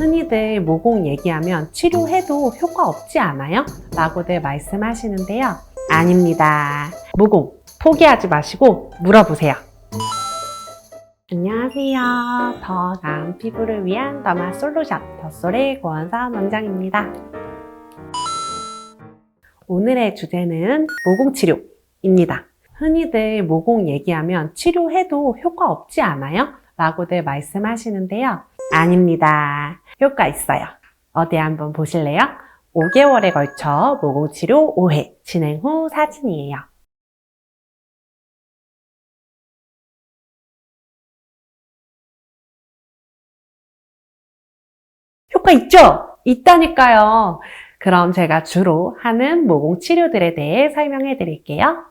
흔히들 모공 얘기하면 치료해도 효과 없지 않아요? 라고들 말씀하시는데요. 아닙니다. 모공 포기하지 마시고 물어보세요. 안녕하세요. 더 나은 피부를 위한 더마 솔루션 더솔의 고원선 원장입니다. 오늘의 주제는 모공 치료입니다. 흔히들 모공 얘기하면 치료해도 효과 없지 않아요? 라고들 말씀하시는데요. 아닙니다. 효과 있어요. 어디 한번 보실래요? 5개월에 걸쳐 모공 치료 5회 진행 후 사진이에요. 효과 있죠? 있다니까요. 그럼 제가 주로 하는 모공 치료들에 대해 설명해 드릴게요.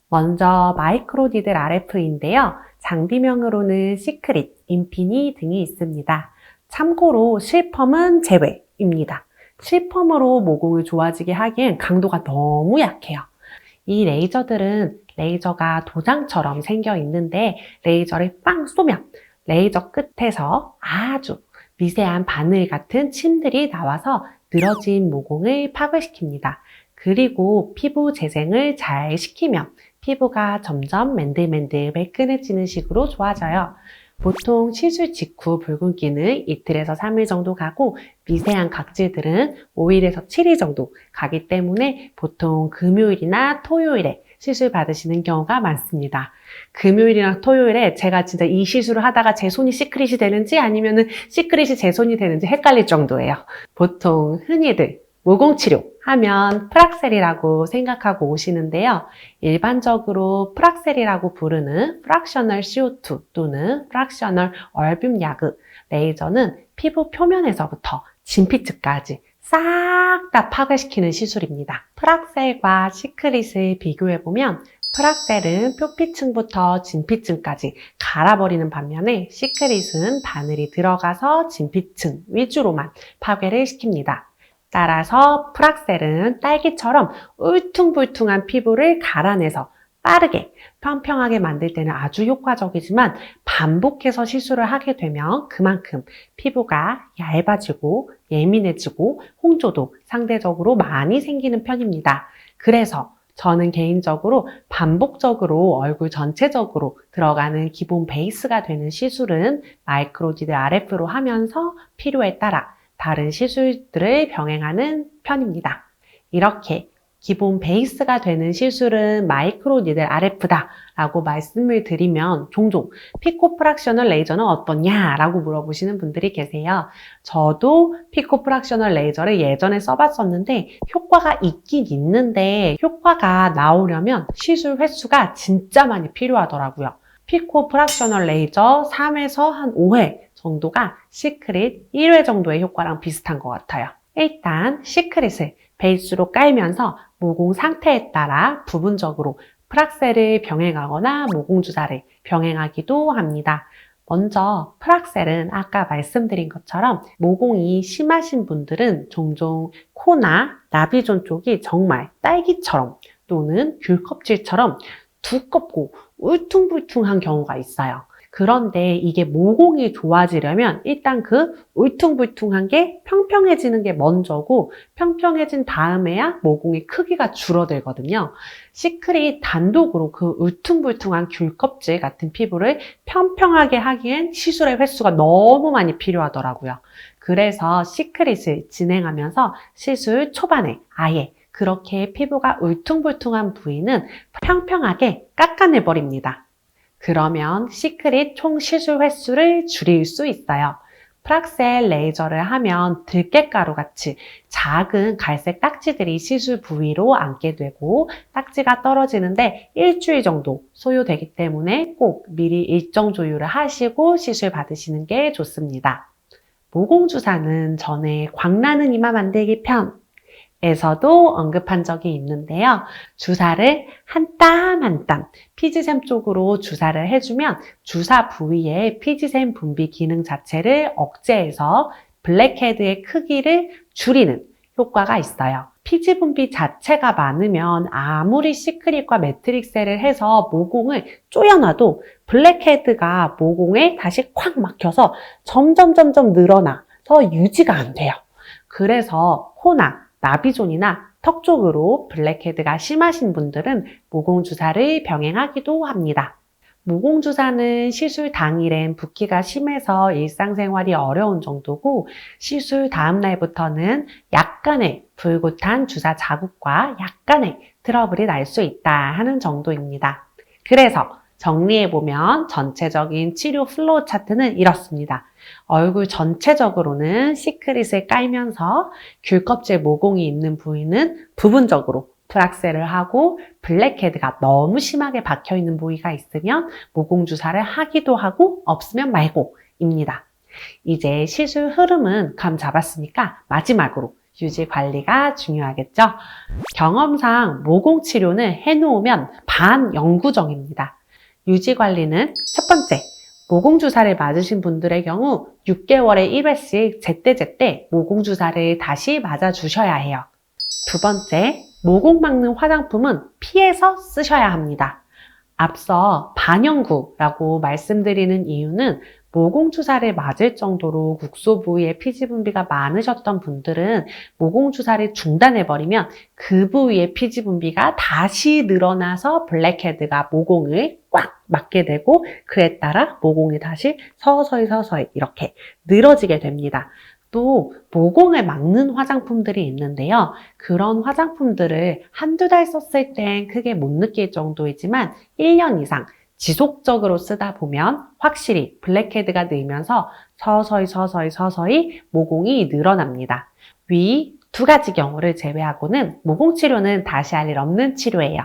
먼저 마이크로니들 RF인데요. 장비명으로는 시크릿, 인피니 등이 있습니다. 참고로 실펌은 제외입니다. 실펌으로 모공을 좋아지게 하기엔 강도가 너무 약해요. 이 레이저들은 레이저가 도장처럼 생겨 있는데 레이저를 빵 쏘면 레이저 끝에서 아주 미세한 바늘 같은 침들이 나와서 늘어진 모공을 파괴시킵니다. 그리고 피부 재생을 잘 시키면 피부가 점점 맨들맨들 매끈해지는 식으로 좋아져요. 보통 시술 직후 붉은기는 이틀에서 3일 정도 가고 미세한 각질들은 5일에서 7일 정도 가기 때문에 보통 금요일이나 토요일에 시술 받으시는 경우가 많습니다. 금요일이나 토요일에 제가 진짜 이 시술을 하다가 제 손이 시크릿이 되는지 아니면은 시크릿이 제 손이 되는지 헷갈릴 정도예요. 보통 흔히들 모공치료 하면 프락셀이라고 생각하고 오시는데요. 일반적으로 프락셀이라고 부르는 프락셔널 CO2 또는 프락셔널 얼뷸 야그 레이저는 피부 표면에서부터 진피층까지 싹 다 파괴시키는 시술입니다. 프락셀과 시크릿을 비교해보면 프락셀은 표피층부터 진피층까지 갈아버리는 반면에 시크릿은 바늘이 들어가서 진피층 위주로만 파괴를 시킵니다. 따라서 프락셀은 딸기처럼 울퉁불퉁한 피부를 갈아내서 빠르게 평평하게 만들 때는 아주 효과적이지만 반복해서 시술을 하게 되면 그만큼 피부가 얇아지고 예민해지고 홍조도 상대적으로 많이 생기는 편입니다. 그래서 저는 개인적으로 반복적으로 얼굴 전체적으로 들어가는 기본 베이스가 되는 시술은 마이크로니들 RF로 하면서 필요에 따라 다른 시술들을 병행하는 편입니다. 이렇게 기본 베이스가 되는 시술은 마이크로니들 RF다 라고 말씀을 드리면 종종 피코 프락셔널 레이저는 어떠냐 라고 물어보시는 분들이 계세요. 저도 피코 프락셔널 레이저를 예전에 써봤었는데 효과가 있긴 있는데 효과가 나오려면 시술 횟수가 진짜 많이 필요하더라고요. 피코 프락셔널 레이저 3에서 한 5회 정도가 시크릿 1회 정도의 효과랑 비슷한 것 같아요. 일단 시크릿을 베이스로 깔면서 모공 상태에 따라 부분적으로 프락셀을 병행하거나 모공 주사를 병행하기도 합니다. 먼저 프락셀은 아까 말씀드린 것처럼 모공이 심하신 분들은 종종 코나 나비존 쪽이 정말 딸기처럼 또는 귤껍질처럼 두껍고 울퉁불퉁한 경우가 있어요. 그런데 이게 모공이 좋아지려면 일단 그 울퉁불퉁한 게 평평해지는 게 먼저고 평평해진 다음에야 모공의 크기가 줄어들거든요. 시크릿 단독으로 그 울퉁불퉁한 귤껍질 같은 피부를 평평하게 하기엔 시술의 횟수가 너무 많이 필요하더라고요. 그래서 시크릿을 진행하면서 시술 초반에 아예 그렇게 피부가 울퉁불퉁한 부위는 평평하게 깎아내버립니다. 그러면 시크릿 총 시술 횟수를 줄일 수 있어요. 프락셀 레이저를 하면 들깨가루 같이 작은 갈색 딱지들이 시술 부위로 앉게 되고 딱지가 떨어지는데 일주일 정도 소요되기 때문에 꼭 미리 일정 조율을 하시고 시술 받으시는 게 좋습니다. 모공주사는 전에 광나는 이마 만들기 편 에서도 언급한 적이 있는데요. 주사를 한 땀 한 땀 피지샘 쪽으로 주사를 해주면 주사 부위의 피지샘 분비 기능 자체를 억제해서 블랙헤드의 크기를 줄이는 효과가 있어요. 피지 분비 자체가 많으면 아무리 시크릿과 매트릭셀을 해서 모공을 조여놔도 블랙헤드가 모공에 다시 콱 막혀서 점점 늘어나서 유지가 안 돼요. 그래서 코나 나비존이나 턱 쪽으로 블랙헤드가 심하신 분들은 모공주사를 병행하기도 합니다. 모공주사는 시술 당일엔 붓기가 심해서 일상생활이 어려운 정도고 시술 다음 날부터는 약간의 불굿한 주사 자국과 약간의 트러블이 날 수 있다 하는 정도입니다. 그래서 정리해보면 전체적인 치료 플로우 차트는 이렇습니다. 얼굴 전체적으로는 시크릿을 깔면서 귤껍질 모공이 있는 부위는 부분적으로 프락셀을 하고 블랙헤드가 너무 심하게 박혀있는 부위가 있으면 모공주사를 하기도 하고 없으면 말고입니다. 이제 시술 흐름은 감 잡았으니까 마지막으로 유지 관리가 중요하겠죠? 경험상 모공 치료는 해놓으면 반영구적입니다. 유지 관리는 첫 번째, 모공주사를 맞으신 분들의 경우 6개월에 1회씩 제때제때 모공주사를 다시 맞아주셔야 해요. 두 번째, 모공 막는 화장품은 피해서 쓰셔야 합니다. 앞서 반영구라고 말씀드리는 이유는 모공주사를 맞을 정도로 국소 부위에 피지 분비가 많으셨던 분들은 모공주사를 중단해버리면 그 부위의 피지 분비가 다시 늘어나서 블랙헤드가 모공을 꽉 막게 되고 그에 따라 모공이 다시 서서히 이렇게 늘어지게 됩니다. 또 모공을 막는 화장품들이 있는데요. 그런 화장품들을 한두 달 썼을 땐 크게 못 느낄 정도이지만 1년 이상 지속적으로 쓰다 보면 확실히 블랙헤드가 늘면서 서서히 모공이 늘어납니다. 위 두 가지 경우를 제외하고는 모공 치료는 다시 할 일 없는 치료예요.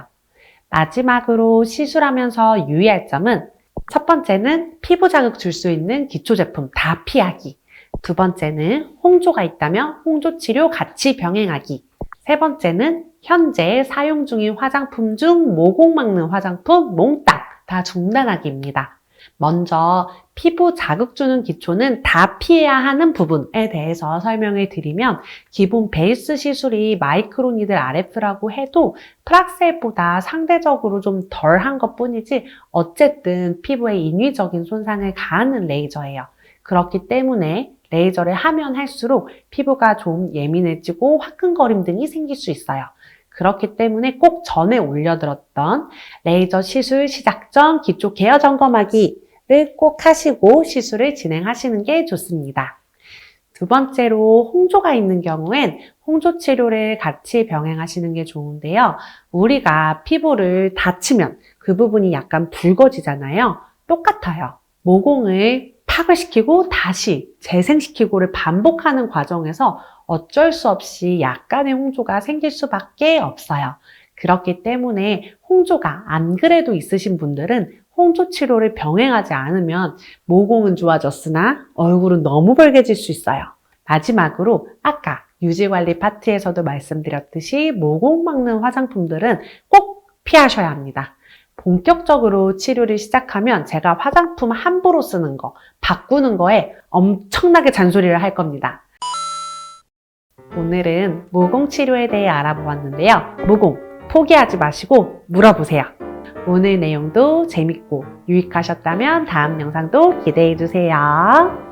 마지막으로 시술하면서 유의할 점은 첫 번째는 피부 자극 줄 수 있는 기초 제품 다 피하기. 두 번째는 홍조가 있다면 홍조 치료 같이 병행하기. 세 번째는 현재 사용 중인 화장품 중 모공 막는 화장품 몽땅 다 중단하기입니다. 먼저 피부 자극 주는 기초는 다 피해야 하는 부분에 대해서 설명을 드리면 기본 베이스 시술이 마이크로니들 RF라고 해도 프락셀보다 상대적으로 좀 덜한 것 뿐이지 어쨌든 피부에 인위적인 손상을 가하는 레이저예요. 그렇기 때문에 레이저를 하면 할수록 피부가 좀 예민해지고 화끈거림 등이 생길 수 있어요. 그렇기 때문에 꼭 전에 올려드렸던 레이저 시술 시작 전 기초 케어 점검하기를 꼭 하시고 시술을 진행하시는 게 좋습니다. 두 번째로 홍조가 있는 경우엔 홍조 치료를 같이 병행하시는 게 좋은데요. 우리가 피부를 다치면 그 부분이 약간 붉어지잖아요. 똑같아요. 모공을 파괴시키고 다시 재생시키고를 반복하는 과정에서 어쩔 수 없이 약간의 홍조가 생길 수밖에 없어요. 그렇기 때문에 홍조가 안 그래도 있으신 분들은 홍조 치료를 병행하지 않으면 모공은 좋아졌으나 얼굴은 너무 벌게질 수 있어요. 마지막으로 아까 유지관리 파트에서도 말씀드렸듯이 모공 막는 화장품들은 꼭 피하셔야 합니다. 본격적으로 치료를 시작하면 제가 화장품 함부로 쓰는 거, 바꾸는 거에 엄청나게 잔소리를 할 겁니다. 오늘은 모공 치료에 대해 알아보았는데요. 모공 포기하지 마시고 물어보세요. 오늘 내용도 재밌고 유익하셨다면 다음 영상도 기대해 주세요.